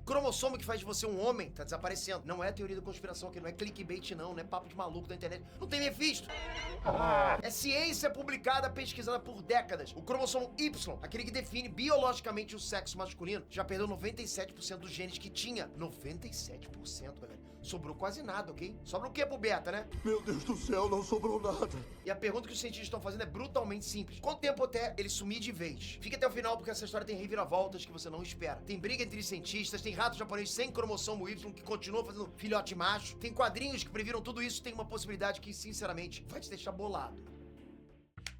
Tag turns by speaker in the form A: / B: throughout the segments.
A: cromossomo que faz de você um homem tá desaparecendo. Não é teoria da conspiração aqui, não é clickbait não é papo de maluco da internet. Não tem Mephisto. É ciência publicada, pesquisada por décadas. O cromossomo Y, aquele que define biologicamente o sexo masculino, já perdeu 97% dos genes que tinha. 97%, galera. Sobrou quase nada, ok? Sobra o quê pro beta, né?
B: Meu Deus do céu, não sobrou nada.
A: E a pergunta que os cientistas estão fazendo é brutalmente simples. Quanto tempo até ele sumir de vez? Fique até o final, porque essa história tem reviravoltas que você não espera. Tem briga entre cientistas, tem rato japonês sem cromossomo Y que continua fazendo filhote macho, tem quadrinhos que previram tudo isso, tem uma possibilidade que, sinceramente, vai te deixar bolado.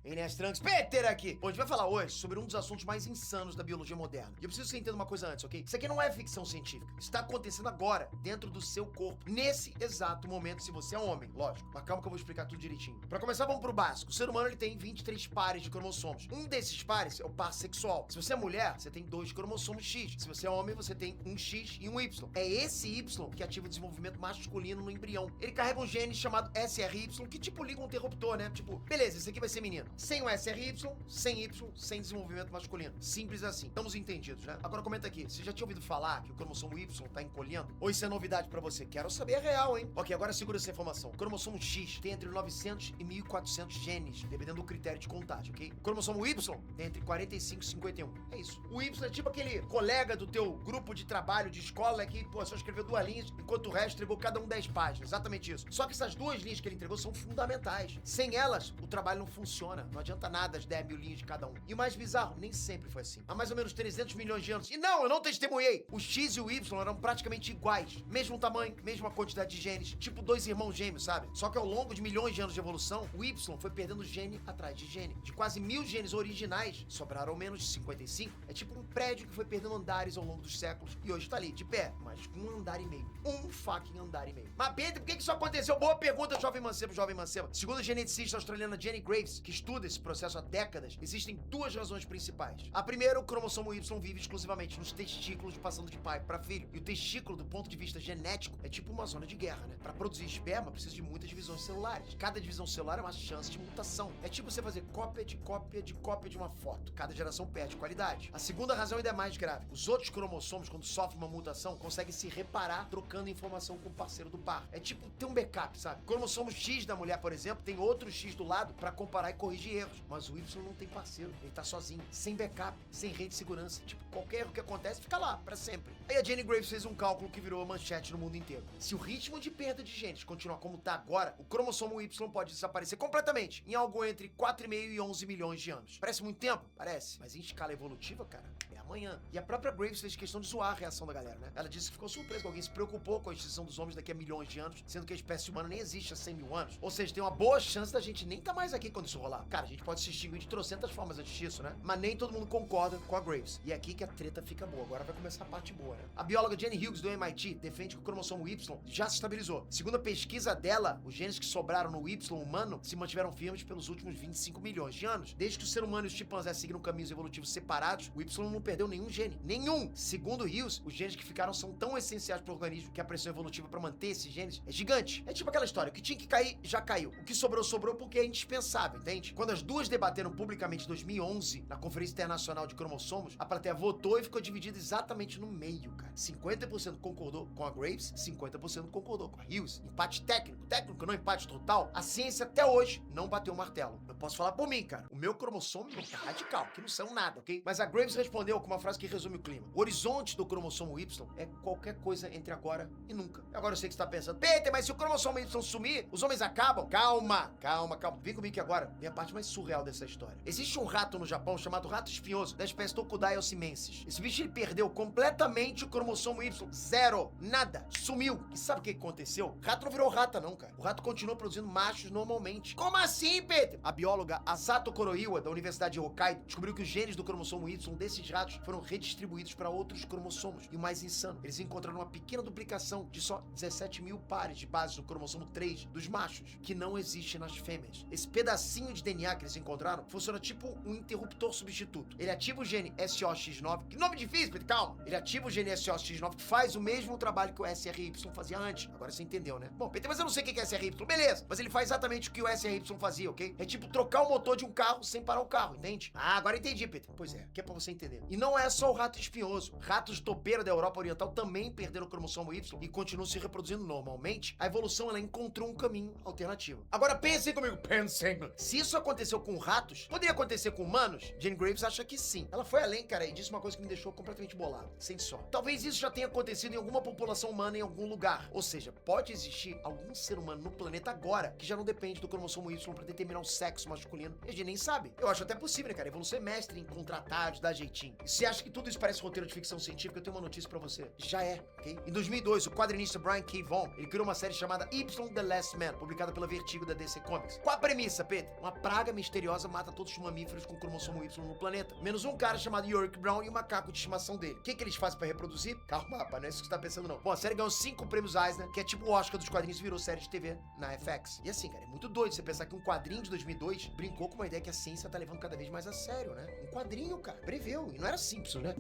A: Enes Trunks, Peter aqui! Bom, a gente vai falar hoje sobre um dos assuntos mais insanos da biologia moderna. E eu preciso que você entenda uma coisa antes, ok? Isso aqui não é ficção científica. Isso está acontecendo agora, dentro do seu corpo, nesse exato momento, se você é homem, lógico. Mas calma que eu vou explicar tudo direitinho. Pra começar, vamos pro básico. O ser humano, ele tem 23 pares de cromossomos. Um desses pares é o par sexual. Se você é mulher, você tem 2 cromossomos X. Se você é homem, você tem um X e um Y. É esse Y que ativa o desenvolvimento masculino no embrião. Ele carrega um gene chamado SRY, que tipo liga um interruptor, né? Tipo, beleza, esse aqui vai ser menino. Sem o SRY, sem Y, sem desenvolvimento masculino. Simples assim. Estamos entendidos, né? Agora comenta aqui, você já tinha ouvido falar que o cromossomo Y tá encolhendo? Ou isso é novidade pra você? Quero saber a real, hein? Ok, agora segura essa informação. O cromossomo X tem entre 900 e 1.400 genes, dependendo do critério de contagem, ok? O cromossomo Y tem entre 45 e 51. É isso. O Y é tipo aquele colega do teu grupo de trabalho, de escola, que, pô, só escreveu 2 linhas, enquanto o resto entregou cada um 10 páginas. Exatamente isso. Só que essas 2 linhas que ele entregou são fundamentais. Sem elas, o trabalho não funciona. Não adianta nada as 10 mil linhas de cada um. E o mais bizarro, nem sempre foi assim. Há mais ou menos 300 milhões de anos. E não, eu não testemunhei. O X e o Y eram praticamente iguais. Mesmo tamanho, mesma quantidade de genes. Tipo 2 irmãos gêmeos, sabe? Só que ao longo de milhões de anos de evolução, o Y foi perdendo gene atrás de gene. De quase 1000 genes originais, sobraram menos de 55. É tipo um prédio que foi perdendo andares ao longo dos séculos. E hoje tá ali, de pé, mas com um andar e meio. Um fucking andar e meio. Mas Pedro, por que isso aconteceu? Boa pergunta, jovem mancebo, jovem manceba. Segundo a geneticista australiana Jenny Graves, que estuda esse processo há décadas, existem 2 razões principais. A primeira, o cromossomo Y vive exclusivamente nos testículos, passando de pai para filho. E o testículo, do ponto de vista genético, é tipo uma zona de guerra, né? Para produzir esperma, precisa de muitas divisões celulares. Cada divisão celular é uma chance de mutação. É tipo você fazer cópia de cópia de cópia de uma foto. Cada geração perde qualidade. A segunda razão ainda é mais grave. Os outros cromossomos, quando sofrem uma mutação, conseguem se reparar trocando informação com o parceiro do par. É tipo ter um backup, sabe? O cromossomo X da mulher, por exemplo, tem outro X do lado para comparar e corrigir erros. Mas o Y não tem parceiro, ele tá sozinho, sem backup, sem rede de segurança. Tipo, qualquer erro que acontece fica lá, pra sempre. Aí a Jenny Graves fez um cálculo que virou manchete no mundo inteiro. Se o ritmo de perda de genes continuar como tá agora, o cromossomo Y pode desaparecer completamente em algo entre 4,5 e 11 milhões de anos. Parece muito tempo? Parece. Mas em escala evolutiva, cara, é amanhã. E a própria Graves fez questão de zoar a reação da galera, né? Ela disse que ficou surpresa que alguém se preocupou com a extinção dos homens daqui a milhões de anos, sendo que a espécie humana nem existe há 100 mil anos. Ou seja, tem uma boa chance da gente nem tá mais aqui quando isso rolar. Cara, a gente pode se extinguir de trocentas formas antes disso, né? Mas nem todo mundo concorda com a Graves. E é aqui que a treta fica boa. Agora vai começar a parte boa, né? A bióloga Jenny Hughes, do MIT, defende que o cromossomo Y já se estabilizou. Segundo a pesquisa dela, os genes que sobraram no Y humano se mantiveram firmes pelos últimos 25 milhões de anos. Desde que o ser humano e os chimpanzés seguiram caminhos evolutivos separados, o Y não perdeu nenhum gene. Nenhum! Segundo Hughes, os genes que ficaram são tão essenciais para o organismo que a pressão evolutiva para manter esses genes é gigante. É tipo aquela história, o que tinha que cair, já caiu. O que sobrou, sobrou porque é indispensável, entende? Quando as duas debateram publicamente em 2011, na Conferência Internacional de Cromossomos, a plateia votou e ficou dividida exatamente no meio, cara. 50% concordou com a Graves, 50% concordou com a Hughes. Empate técnico. Técnico, não empate total. A ciência até hoje não bateu o martelo. Eu posso falar por mim, cara. O meu cromossomo tá radical, que não são nada, ok? Mas a Graves respondeu com uma frase que resume o clima. O horizonte do cromossomo Y é qualquer coisa entre agora e nunca. Agora eu sei que você tá pensando, Peter, mas se o cromossomo Y sumir, os homens acabam? Calma, calma, calma. Vem comigo que agora vem a parte mais surreal dessa história. Existe um rato no Japão chamado rato espinhoso, da espécie Tokudai oscimensis. Esse bicho, ele perdeu completamente o cromossomo Y. Zero. Nada. Sumiu. E sabe o que aconteceu? O rato não virou rata, não, cara. O rato continuou produzindo machos normalmente. Como assim, Peter? A bióloga Asato Koroiwa, da Universidade de Hokkaido, descobriu que os genes do cromossomo Y desses ratos foram redistribuídos para outros cromossomos. E o mais insano, eles encontraram uma pequena duplicação de só 17 mil pares de bases do cromossomo 3 dos machos, que não existe nas fêmeas. Esse pedacinho de DNA que eles encontraram funciona tipo um interruptor substituto. Ele ativa o gene SOX9, que nome difícil, Peter, calma. Ele ativa o gene SOX9, que faz o mesmo trabalho que o SRY fazia antes. Agora você entendeu, né? Bom, Peter, mas eu não sei o que é SRY. Beleza, mas ele faz exatamente o que o SRY fazia, ok? É tipo trocar o motor de um carro sem parar o carro, entende? Ah, agora entendi, Peter. Pois é, que é pra você entender. E não é só o rato espinhoso. Ratos topeira da Europa Oriental também perderam o cromossomo Y e continuam se reproduzindo normalmente. A evolução, ela encontrou um caminho alternativo. Agora pensem comigo, pensem. Se isso aconteceu com ratos, poderia acontecer com humanos? Jane Graves acha que sim. Ela foi além, cara, e disse uma coisa que me deixou completamente bolado. Sem só. Talvez isso já tenha acontecido em alguma população humana em algum lugar. Ou seja, pode existir algum ser humano no planeta agora que já não depende do cromossomo Y pra determinar o sexo masculino. E a gente nem sabe. Eu acho até possível, né, cara? A evolução é mestre em contratar, dar jeitinho. E se acha que tudo isso parece roteiro de ficção científica, eu tenho uma notícia pra você. Já é, ok? Em 2002, o quadrinista Brian K. Vaughan, ele criou uma série chamada Y The Last Man, publicada pela Vertigo da DC Comics. Qual a premissa, Peter? Uma praga misteriosa mata todos os mamíferos com cromossomo Y no planeta, menos um cara chamado Yorick Brown e o macaco de estimação dele. O que eles fazem pra reproduzir? Calma, rapaz, não é isso que você tá pensando, não. Bom, a série ganhou 5 prêmios Eisner, que é tipo o Oscar dos quadrinhos e virou série de TV na FX. E assim, cara, é muito doido você pensar que um quadrinho de 2002 brincou com uma ideia que a ciência tá levando cada vez mais a sério, né? Um quadrinho, cara, preveu. E não era Simpson, né?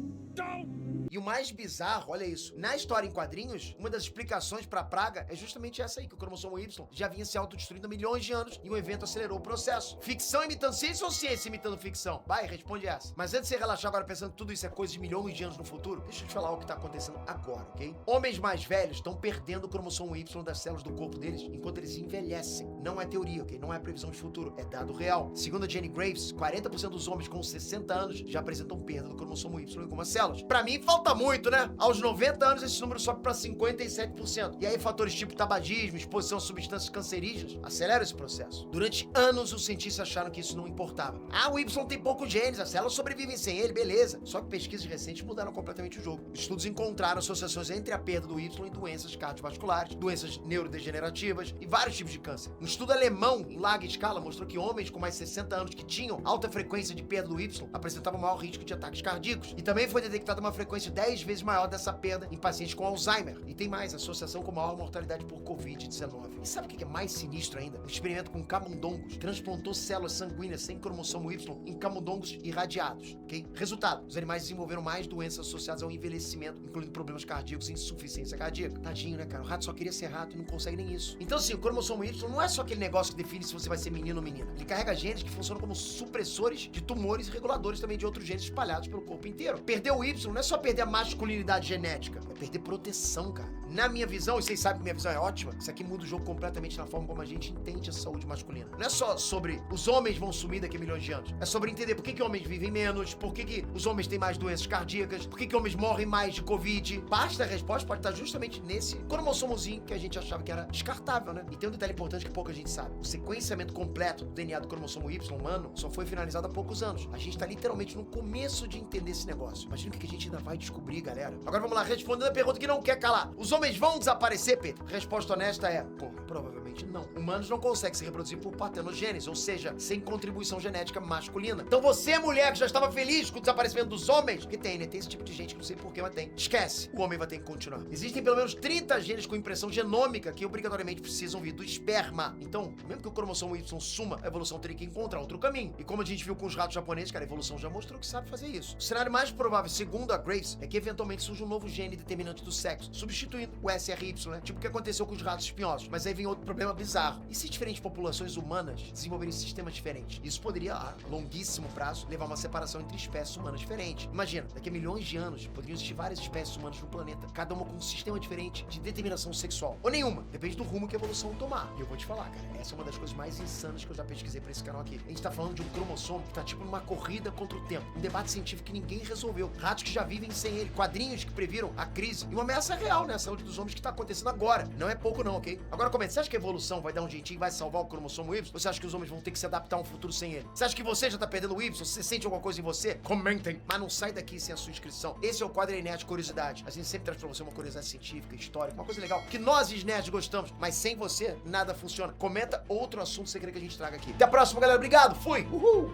A: E o mais bizarro, olha isso, na história em quadrinhos, uma das explicações pra praga é justamente essa aí, que o cromossomo Y já vinha se autodestruindo há milhões de anos e um evento acelerou o processo. Ficção imitando ciência ou ciência imitando ficção? Vai, responde essa. Mas antes de você relaxar agora pensando que tudo isso é coisa de milhões de anos no futuro, deixa eu te falar o que tá acontecendo agora, ok? Homens mais velhos estão perdendo o cromossomo Y das células do corpo deles enquanto eles envelhecem. Não é teoria, ok? Não é previsão de futuro, é dado real. Segundo a Jane Graves, 40% dos homens com 60 anos já apresentam perda do cromossomo Y em algumas células. Pra mim, falta muito, né? Aos 90 anos, esse número sobe pra 57%. E aí, fatores tipo tabagismo, exposição a substâncias cancerígenas aceleram esse processo. Durante anos, os cientistas acharam que isso não importava. Ah, o Y tem poucos genes, as células sobrevivem sem ele, beleza. Só que pesquisas recentes mudaram completamente o jogo. Estudos encontraram associações entre a perda do Y e doenças cardiovasculares, doenças neurodegenerativas e vários tipos de câncer. Um estudo alemão, em larga escala, mostrou que homens com mais de 60 anos que tinham alta frequência de perda do Y apresentavam maior risco de ataques cardíacos. E também foi detectada uma frequência 10 vezes maior dessa perda em pacientes com Alzheimer. E tem mais, associação com maior mortalidade por Covid-19. E sabe o que é mais sinistro ainda? Um experimento com camundongos transplantou células sanguíneas sem cromossomo Y em camundongos irradiados, ok? Resultado, os animais desenvolveram mais doenças associadas ao envelhecimento, incluindo problemas cardíacos e insuficiência cardíaca. Tadinho, né, cara? O rato só queria ser rato e não consegue nem isso. Então, assim, o cromossomo Y não é só aquele negócio que define se você vai ser menino ou menina. Ele carrega genes que funcionam como supressores de tumores e reguladores também de outros genes espalhados pelo corpo inteiro. Perder o Y não é só perder a masculinidade genética, é perder proteção, cara. Na minha visão, e vocês sabem que minha visão é ótima, isso aqui muda o jogo completamente na forma como a gente entende a saúde masculina. Não é só sobre os homens vão sumir daqui a milhões de anos. É sobre entender por que homens vivem menos, por que os homens têm mais doenças cardíacas, por que homens morrem mais de Covid. Parte da resposta pode estar justamente nesse cromossomozinho que a gente achava que era descartável, né? E tem um detalhe importante que pouca gente sabe. O sequenciamento completo do DNA do cromossomo Y humano só foi finalizado há poucos anos. A gente tá literalmente no começo de entender esse negócio. Imagina o que a gente ainda vai descobrir, galera. Agora vamos lá, respondendo a pergunta que não quer calar. Os homens vão desaparecer, Pedro? Resposta honesta é, provavelmente não. Humanos não conseguem se reproduzir por partenogênese, ou seja, sem contribuição genética masculina. Então você, mulher, que já estava feliz com o desaparecimento dos homens, que tem, né? Tem esse tipo de gente que não sei porquê, mas tem. Esquece. O homem vai ter que continuar. Existem pelo menos 30 genes com impressão genômica que obrigatoriamente precisam vir do esperma. Então, mesmo que o cromossomo Y suma, a evolução teria que encontrar outro caminho. E como a gente viu com os ratos japoneses, cara, a evolução já mostrou que sabe fazer isso. O cenário mais provável, segundo a Graves, é que eventualmente surja um novo gene determinante do sexo, substituindo o SRY, né? Tipo o que aconteceu com os ratos espinhosos. Mas aí vem outro problema bizarro. E se diferentes populações humanas desenvolverem sistemas diferentes? Isso poderia, a longuíssimo prazo, levar a uma separação entre espécies humanas diferentes. Imagina, daqui a milhões de anos, poderiam existir várias espécies humanas no planeta, cada uma com um sistema diferente de determinação sexual. Ou nenhuma. Depende do rumo que a evolução tomar. E eu vou te falar, cara, essa é uma das coisas mais insanas que eu já pesquisei pra esse canal aqui. A gente tá falando de um cromossomo que tá tipo numa corrida contra o tempo. Um debate científico que ninguém resolveu. Ratos que já vivem sem ele. Quadrinhos que previram a crise. E uma ameaça real, né? A saúde dos homens que tá acontecendo agora. Não é pouco não, ok? Agora comenta, você acha que a evolução vai dar um jeitinho e vai salvar o cromossomo Y? Ou você acha que os homens vão ter que se adaptar a um futuro sem ele? Você acha que você já tá perdendo o Y? Você sente alguma coisa em você? Comentem! Mas não sai daqui sem a sua inscrição. Esse é o quadro Nerd Curiosidade. A gente sempre traz pra você uma curiosidade científica, histórica, uma coisa legal que nós, os nerds, gostamos. Mas sem você, nada funciona. Comenta outro assunto que você quer que a gente traga aqui. Até a próxima, galera. Obrigado. Fui! Uhul!